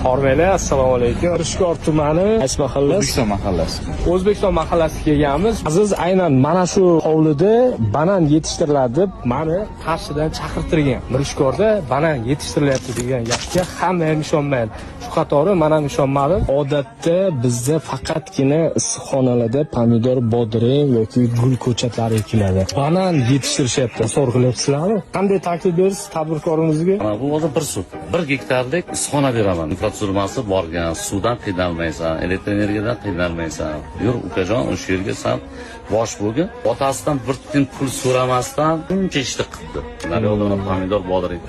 Hormanglar, assalomu alaykum. Mirishkor tumani, qaysi mahalla? O'zbekiston mahallasi. O'zbekiston mahallasiga kelganmiz. Aziz aynan mana shu hovlida banan yetishtiriladi deb meni Qarshidan chaqirtirgan. Mirishkorda banan yetishtirilyapti degan gapga hamma ham ishonmaydi. Shu qatori men ham ishonmadim. Odatda bizda faqatgina issiqxonalarda pomidor, bodring yoki gul ko'chatlari ekiladi. Banan yetishtirishyapti. So'rg'ilyapsizlarmi? Qanday taklif berasiz tadbirkorimizga? Bu hozir bir sut. 1 gektarlik issiqxona beraman. Infratuzilmasi borgan, suvdan qiynalmaysan, elektr energiyadan qiynalmaysan. Yur ukajon, o'sha yerga san bosh bo'lgin. Otasidan bir tiyin pul so'ramasdan buncha ishni qildi. Naryoqda pomidor, bodring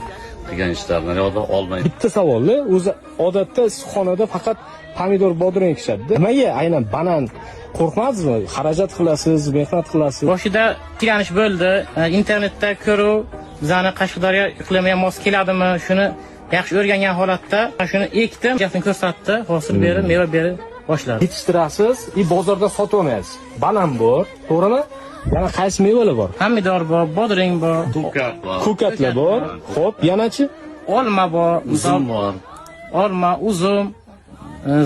qilgan ishlarni naryoqda olmaydi. Bitta savolni, o'zi odatda issiqxonada faqat pomidor, bodring ekishadi. Nimaga aynan banan qo'rqmadingizmi? Xarajat qilasiz, mehnat qilasiz. Boshida tiklanish bo'ldi. Internetda ko'ruv, bizani Qashqadaryo iqlimiga mos keladimi? Shuni yaxshi o'rgangan holatda shuni ekdim, gapni ko'rsatdi, hosil berib, meva berib boshladi. Yetishtirasiz, bozorda sotib olmaysiz. Banan bor, to'g'rimi? Yana qaysi mevalar bor? Pomidor bor, bodring bor, Ko'katlar bor. Xo'p, yanachi? olma bor, Uzum bor. olma, uzum,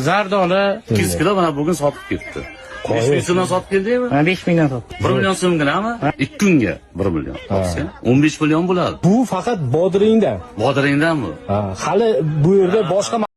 zardoli. 200 kilo mana bugun sotib ketdi. 5 ming so'mdan sotib keldingmi? 5 mingdan sotdim. 1 million so'mgami? 2 kunga 1 million. 15 million bo'ladi. Bu faqat bodringdan. Bodringdanmi? Hali bu yerda boshqa